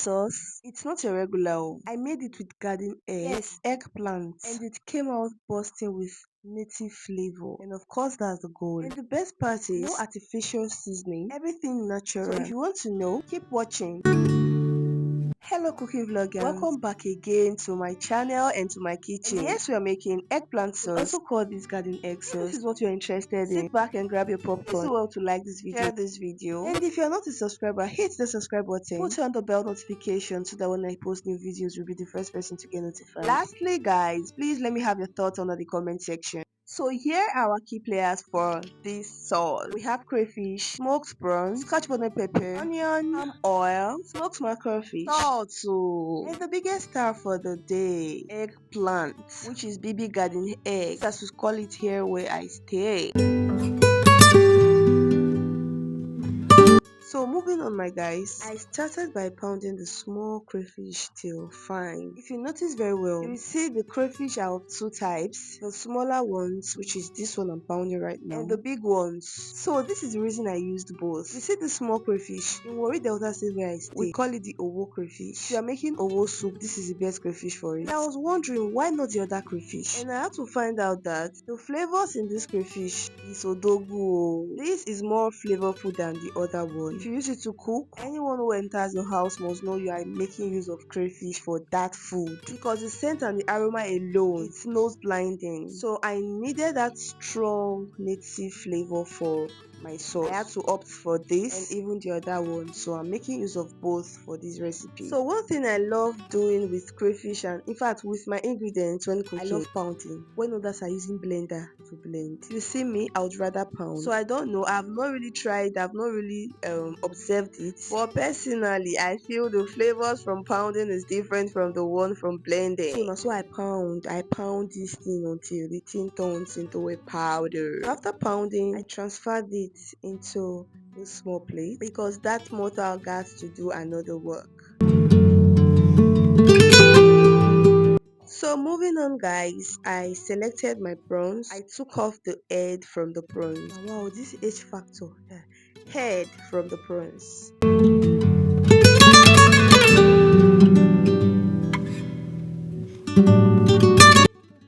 sauce, it's not a regular one. I made it with garden egg, yes, eggplant, and it came out bursting with native flavor, and of course that's the goal. And the best part is no artificial seasoning, everything natural. So if you want to know, keep watching. Hello cooking vloggers, welcome back again to my channel and to my kitchen. And yes, we are making eggplant sauce. We also call this garden egg sauce. If this is what you're interested in, sit back and grab your popcorn. It's well to like this video, share this video, and if you're not a subscriber, hit the subscribe button, put on the bell notification so that when I post new videos, you'll be the first person to get notified. Lastly guys, please let me have your thoughts under the comment section. So here are our key players for this sauce. We have crayfish, smoked prawns, scotch bonnet pepper, onion, palm oil, smoked mackerel fish, salt, and the biggest star for the day, eggplant, which is baby garden egg, as we call it here where I stay. So moving on my guys, I started by pounding the small crayfish till fine. If you notice very well, you will see the crayfish are of two types, the smaller ones, which is this one I'm pounding right now, and the big ones. So this is the reason I used both. You see the small crayfish in Warri Delta State where I stay, we call it the owo crayfish. If you are making owo soup, this is the best crayfish for it. And I was wondering why not the other crayfish, and I had to find out that the flavors in this crayfish is odogu. This is more flavorful than the other one. If you use it to cook, anyone who enters your house must know you are making use of crayfish for that food, because the scent and the aroma alone, it's nose blinding. So I needed that strong native flavor for my sauce. I had to opt for this and even the other one, so I'm making use of both for this recipe. So one thing I love doing with crayfish, and in fact with my ingredients when cooking, I love pounding. When others are using blender to blend, you see me, I would rather pound. So I don't know, I've not really tried, I've not really observed it, but personally I feel the flavors from pounding is different from the one from blending. So I pound this thing until the thing turns into a powder. After pounding, I transferred it into a small plate because that mortar got to do another work. So moving on guys, I selected my prawns. I took off the head from the prawns. Wow, this H factor, head from the prawns.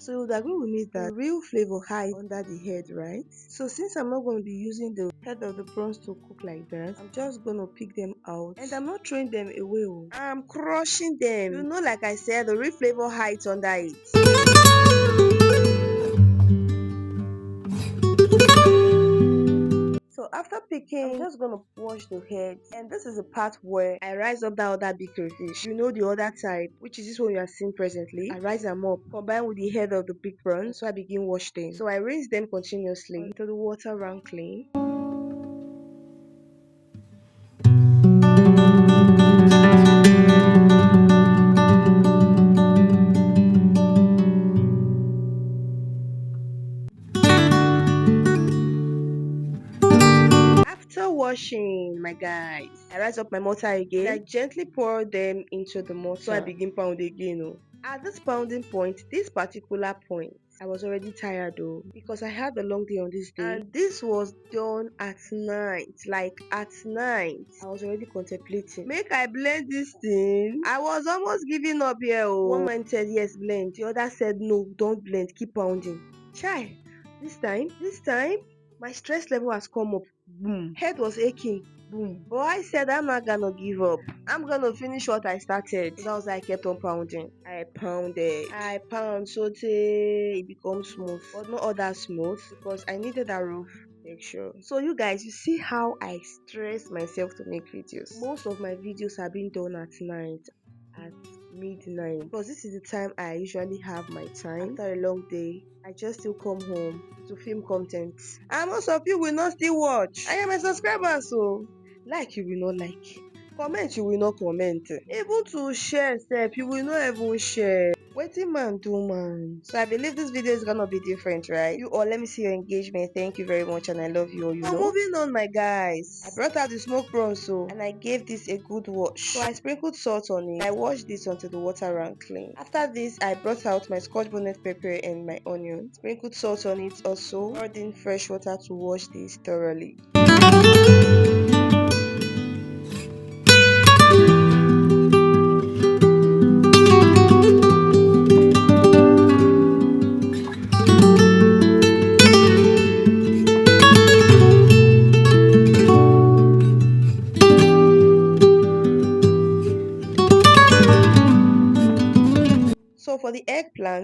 So you would agree with me that real flavor hides under the head, right? So since I'm not going to be using the head of the prawns to cook like that, I'm just going to pick them out, and I'm not throwing them away. I'm crushing them. You know, like I said, the real flavor hides under it. So after picking, I'm just gonna wash the head, and this is the part where I rise up that other big crayfish. You know, the other type, which is this one you are seeing presently. I rise them up, combine with the head of the big prawn, so I begin wash them. So I rinse them continuously until the water run clean. After washing, my guys, I rise up my mortar again. I gently pour them into the mortar, so I begin pound again. At this pounding point, this particular point, I was already tired though, because I had a long day on this day, and this was done at night. Like at night, I was already contemplating, make I blend this thing. I was almost giving up here. One man said yes, blend, the other said no, don't blend, keep pounding. Chai, this time my stress level has come up. Boom. Head was aching. Boom. But I said I'm not gonna give up. I'm gonna finish what I started. So that was why I kept on pounding. I pounded. I pound so till it becomes smooth. But not all that smooth, because I needed a rough texture. So you guys, you see how I stress myself to make videos. Most of my videos are being done at night, at midnight, because this is the time I usually have my time. After a long day, I just still come home to film content, and most of you will not still watch. I am a subscriber, so like you will not like, comment you will not comment, even to share step you will not even share. Wetin man do, man? So I believe this video is gonna be different, right? You all, let me see your engagement. Thank you very much, and I love you all. So moving on, my guys, I brought out the smoked prawns, and I gave this a good wash. So I sprinkled salt on it. I washed this until the water ran clean. After this, I brought out my scotch bonnet pepper and my onion, sprinkled salt on it also, poured in fresh water to wash this thoroughly.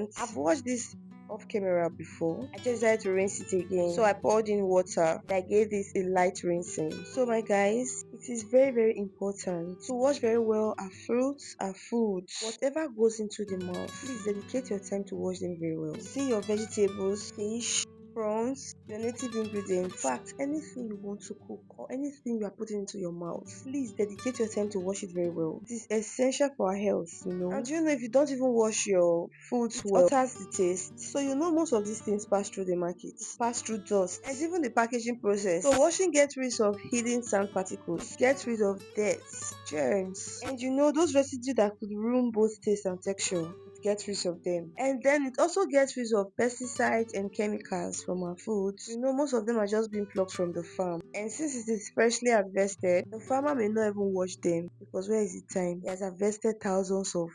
eggplant. I've watched this off camera before. I just decided to rinse it again. So I poured in water and I gave this a light rinsing. So my guys, it is very important to wash very well our fruits, our foods, whatever goes into the mouth. Please dedicate your time to wash them very well. See your vegetables, fish, prawns, your native ingredients, in fact anything you want to cook or anything you are putting into your mouth, please dedicate your time to wash it very well. It is essential for our health, and you know, if you don't even wash your foods well, it alters the taste. So you know, most of these things pass through the market, pass through dust, and even the packaging process. So washing gets rid of hidden sand particles, gets rid of dirt, germs, and you know, those residues that could ruin both taste and texture, get rid of them. And then it also gets rid of pesticides and chemicals from our foods. You know, most of them are just being plucked from the farm, and since it is freshly harvested, the farmer may not even wash them, because where is the time? He has harvested thousands of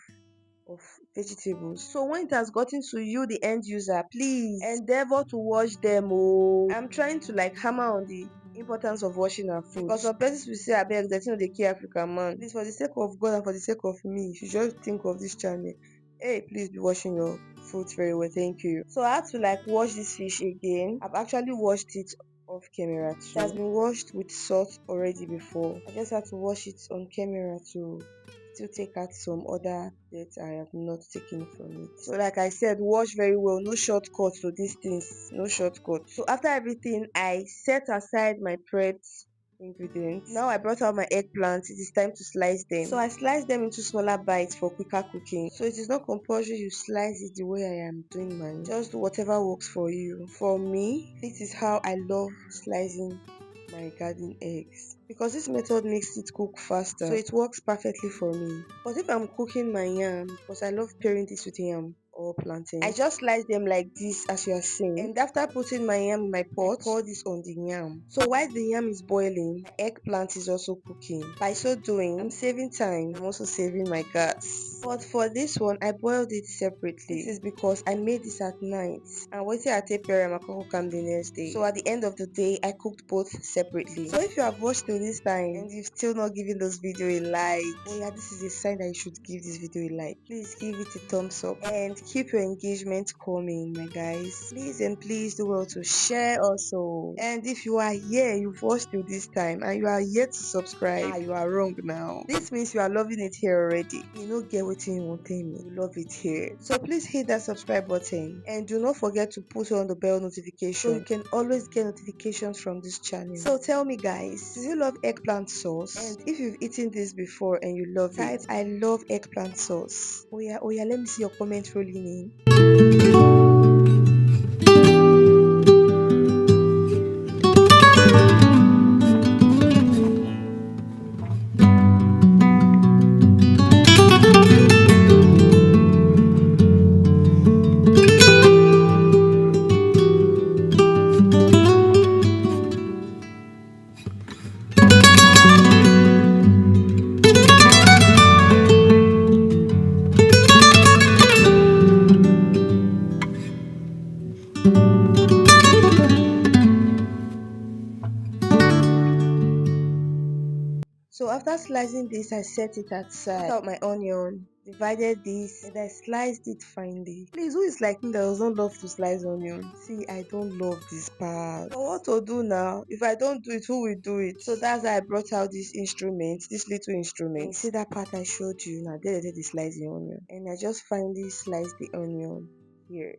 vegetables. So when it has gotten to you, the end user, please endeavor to wash them. Oh, I'm trying to like hammer on the importance of washing our food, because some persons will say, abeg, they know dey kill African man. Please, for the sake of God and for the sake of me, if you just think of this channel, hey, please be washing your fruits very well. Thank you. So I had to like wash this fish again. I've actually washed it off camera too. It has been washed with salt already before. I just had to wash it on camera to still take out some other dirt I have not taken from it. So like I said, wash very well. No shortcut to these things. No shortcut. So after everything, I set aside my prepped ingredients. Now I brought out my eggplants. It is time to slice them. So I slice them into smaller bites for quicker cooking. So it is not compulsory you slice it the way I am doing mine. Just do whatever works for you. For me, this is how I love slicing my garden eggs, because this method makes it cook faster, so it works perfectly for me. But if I'm cooking my yam, because I love pairing this with yam or plantain, I just slice them like this as you are seeing, and after putting my yam in my pot, I pour this on the yam. So while the yam is boiling, my eggplant is also cooking. By so doing, I'm saving time, I'm also saving my gas. But for this one, I boiled it separately. This is because I made this at night and waited at 8 p.m. I cook them the next day. So at the end of the day, I cooked both separately. So if you have watched till this time and you've still not given this video a like, oh yeah, this is a sign that you should give this video a like. Please give it a thumbs up and keep your engagement coming, my guys. Please and please do well to share also. And if you are here, you've watched till this time and you are yet to subscribe, you are wrong now. This means you are loving it here already. You know, get what you want to me. You love it here. So please hit that subscribe button and do not forget to put on the bell notification so you can always get notifications from this channel. So tell me guys, do you love eggplant sauce? And if you've eaten this before and you love it, I love eggplant sauce. Oh yeah, let me see your comment rolling in. So after slicing this, I set it aside. Took out my onion, divided this, and I sliced it finely. Please, who is like me that does not love to slice onion? See, I don't love this part. But what to do now? If I don't do it, who will do it? So that's how I brought out this instrument, this little instrument. You see that part I showed you? Now there they slice the onion. And I just finally sliced the onion here.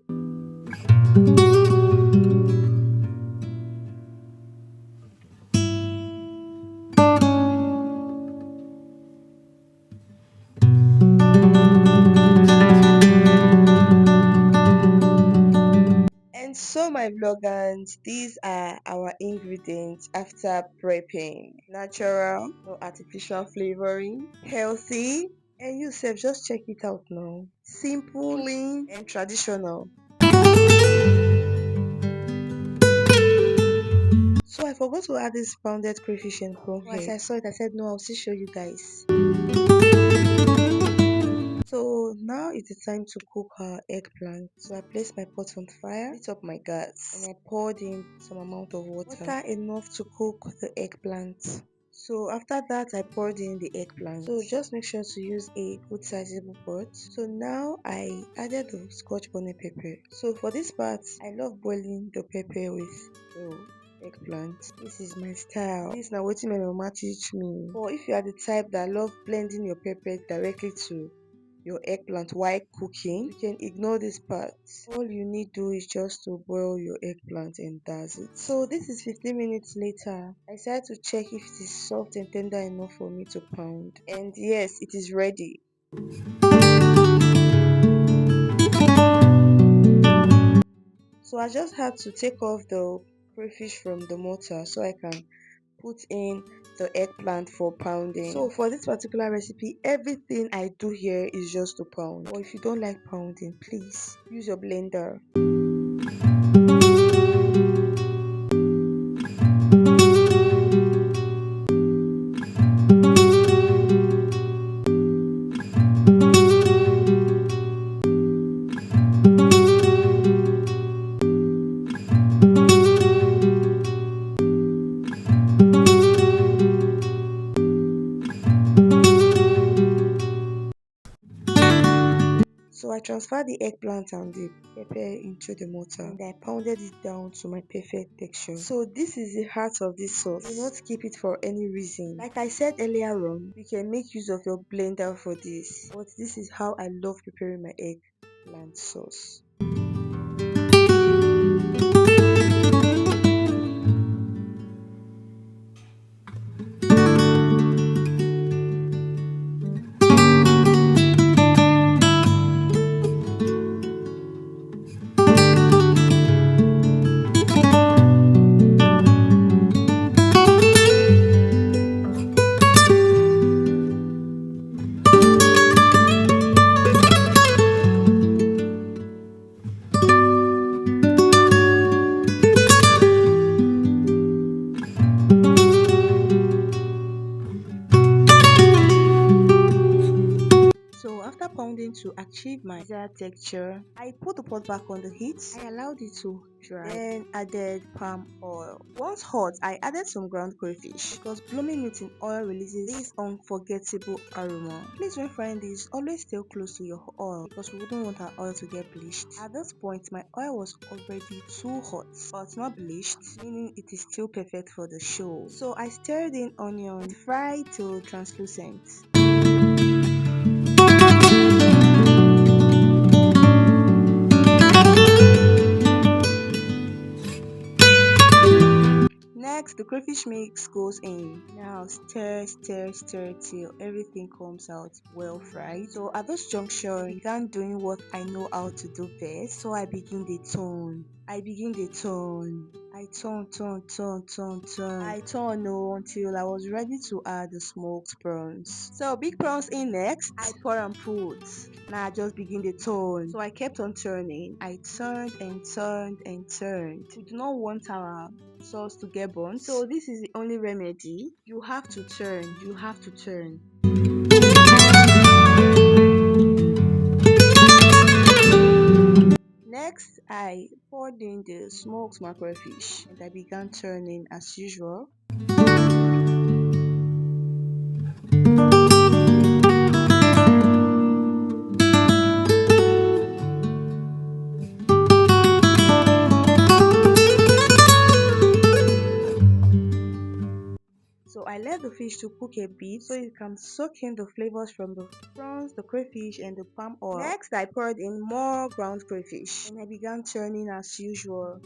And so my vloggers, these are our ingredients after prepping. Natural, no artificial flavoring, healthy, and you sef just check it out now. Simple, clean, and traditional. So I forgot to add this pounded crayfish and prawn head. As I saw it, I said no, I'll still show you guys. So now it is time to cook our eggplant. So I placed my pot on fire, lit up my gas, and I poured in some amount of water. Water enough to cook the eggplant. So after that, I poured in the eggplant. So just make sure to use a good sizable pot. So now I added the scotch bonnet pepper. So for this part, I love boiling the pepper with the eggplant. This is my style. This na wetin my mama teach me. Or if you are the type that love blending your pepper directly to your eggplant while cooking, you can ignore this part. All you need do is just to boil your eggplant and that's it. So this is 15 minutes later. I decided to check if it is soft and tender enough for me to pound, and yes, it is ready. So I just had to take off the crayfish from the mortar so I can put in the eggplant for pounding. So for this particular recipe, everything I do here is just to pound. Or if you don't like pounding, please use your blender. So I transferred the eggplant and the pepper into the mortar and I pounded it down to my perfect texture. So this is the heart of this sauce. Do not skip it for any reason. Like I said earlier on, you can make use of your blender for this. But this is how I love preparing my eggplant sauce. So after pounding to achieve my desired texture, I put the pot back on the heat. I allowed it to dry, then added palm oil. Once hot, I added some ground crayfish because blooming it in oil releases this unforgettable aroma. Please when frying this, always stay close to your oil because we wouldn't want our oil to get bleached. At this point, my oil was already too hot, but not bleached, meaning it is still perfect for the show. So I stirred in onion and fried till translucent. Next, the crayfish mix goes in. Now stir, stir, stir till everything comes out well fried. So at this juncture, I began doing what I know how to do best. So I begin the turn. I turn until I was ready to add the smoked prawns. So big prawns in next. I pour and put. Now I just begin the turn. So I kept on turning. I turned and turned and turned. We do not want our sauce to get burnt, so this is the only remedy. You have to turn. Next, I poured in the smoked mackerel fish and I began turning as usual. So I let the fish to cook a bit so it can soak in the flavors from the prawns, the crayfish and the palm oil. Next, I poured in more ground crayfish and I began turning as usual.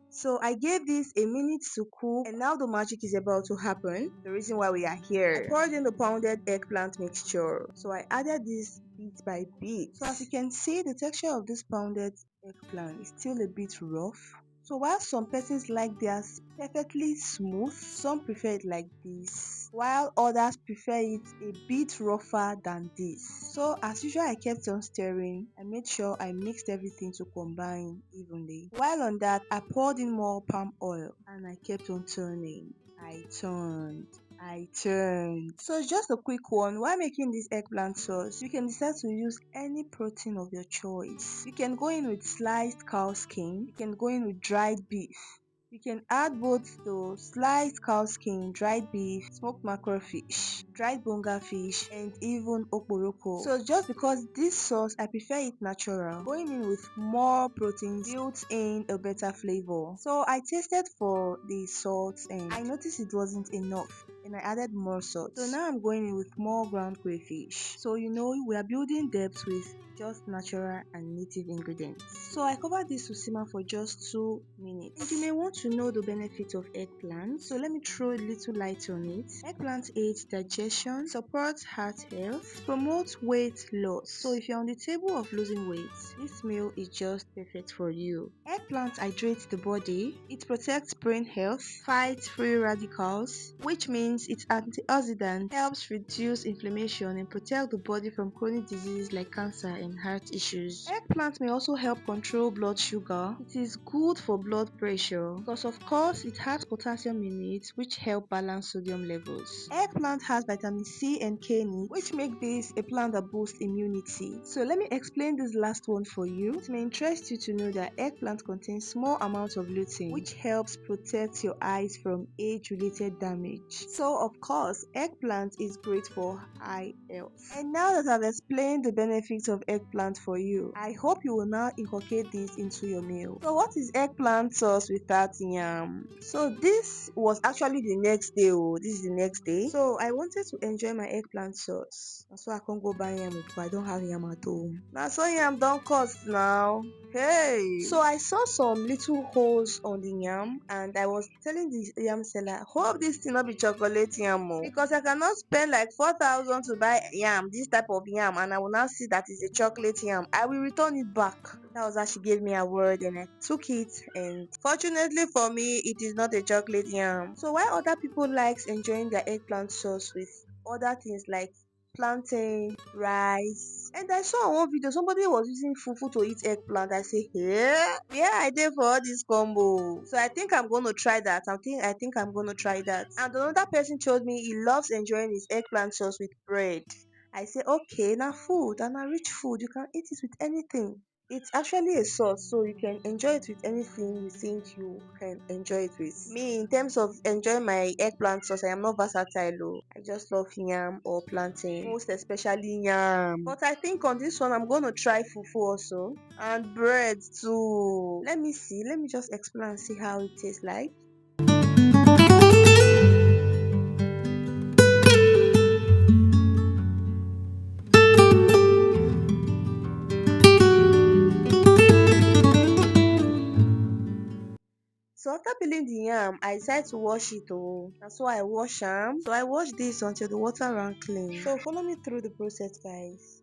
So I gave this a minute to cook and now the magic is about to happen. The reason why we are here. I poured in the pounded eggplant mixture. So I added this bit by bit. So as you can see, the texture of this pounded eggplant is still a bit rough. So while some persons like theirs perfectly smooth, some prefer it like this, while others prefer it a bit rougher than this. So as usual, I kept on stirring. I made sure I mixed everything to combine evenly. While on that, I poured in more palm oil and I kept on turning. I turned. I turned. So just a quick one, while making this eggplant sauce, you can decide to use any protein of your choice. You can go in with sliced cow skin, you can go in with dried beef. You can add both to sliced cow skin, dried beef, smoked mackerel fish, dried bonga fish, and even okporoko. So just because this sauce, I prefer it natural. Going in with more proteins builds in a better flavor. So I tasted for the salt and I noticed it wasn't enough, and I added more salt. So now I'm going in with more ground crayfish. So we are building depth with just natural and native ingredients. So I covered this to simmer for just 2 minutes. And you may want to know the benefits of eggplant, so let me throw a little light on it. Eggplant aids digestion, supports heart health, promotes weight loss. So if you're on the table of losing weight, this meal is just perfect for you. Eggplant hydrates the body, it protects brain health, fights free radicals, which means its antioxidant helps reduce inflammation and protect the body from chronic diseases like cancer and heart issues. Eggplant may also help control blood sugar. It is good for blood pressure because of course it has potassium in it, which help balance sodium levels. Eggplant has vitamin C and K in it, which make this a plant that boosts immunity. So let me explain this last one for you. It may interest you to know that eggplant contains small amounts of lutein, which helps protect your eyes from age-related damage. So of course, eggplant is great for eye health. And now that I've explained the benefits of eggplant for you, I hope you will now inculcate this into your meal. So what is eggplant sauce without yam? So this was actually the next day. This is the next day. So I wanted to enjoy my eggplant sauce. So I can't go buy yam because I don't have yam at home. Now so yam don't cost now. Hey! So I saw some little holes on the yam and I was telling the yam seller, hope this thing not be chocolate yam because I cannot spend like 4,000 to buy yam, this type of yam, and I will now see that it's a chocolate yam. I will return it back. That was how she gave me a word and I took it, and fortunately for me, it is not a chocolate yam. So while other people likes enjoying their eggplant sauce with other things like plantain, rice, and I saw on one video somebody was using fufu to eat eggplant. I say, yeah, I did for all this combo. So I think I'm gonna try that. I think I'm gonna try that. And another person told me he loves enjoying his eggplant sauce with bread. I say, okay, now food and a rich food, you can eat it with anything. It's actually a sauce, so you can enjoy it with anything you think you can enjoy it with. Me, in terms of enjoying my eggplant sauce, I am not versatile. Oh. I just love yam or plantain, most especially yam. But I think on this one, I'm going to try fufu also and bread too. Let me see. Let me just explore and see how it tastes like. So after peeling the yam, I decided to wash it. Oh, and so I wash am. So I wash this until the water ran clean. So follow me through the process, guys.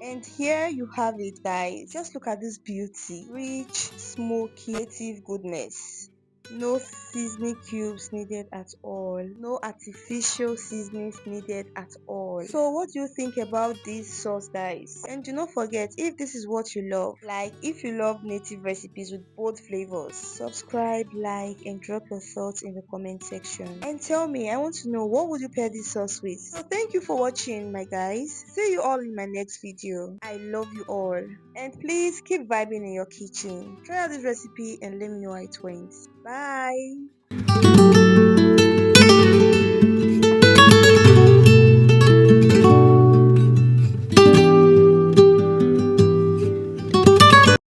And here you have it, guys. Just look at this beauty. Rich, smoky, native goodness. No seasoning cubes needed at all. No artificial seasonings needed at all. So what do you think about this sauce, guys? And do not forget, if this is what you love, like if you love native recipes with both flavors, subscribe, like, and drop your thoughts in the comment section. And tell me, I want to know, what would you pair this sauce with? So thank you for watching, my guys. See you all in my next video. I love you all. And please keep vibing in your kitchen. Try out this recipe and let me know how it went. Bye.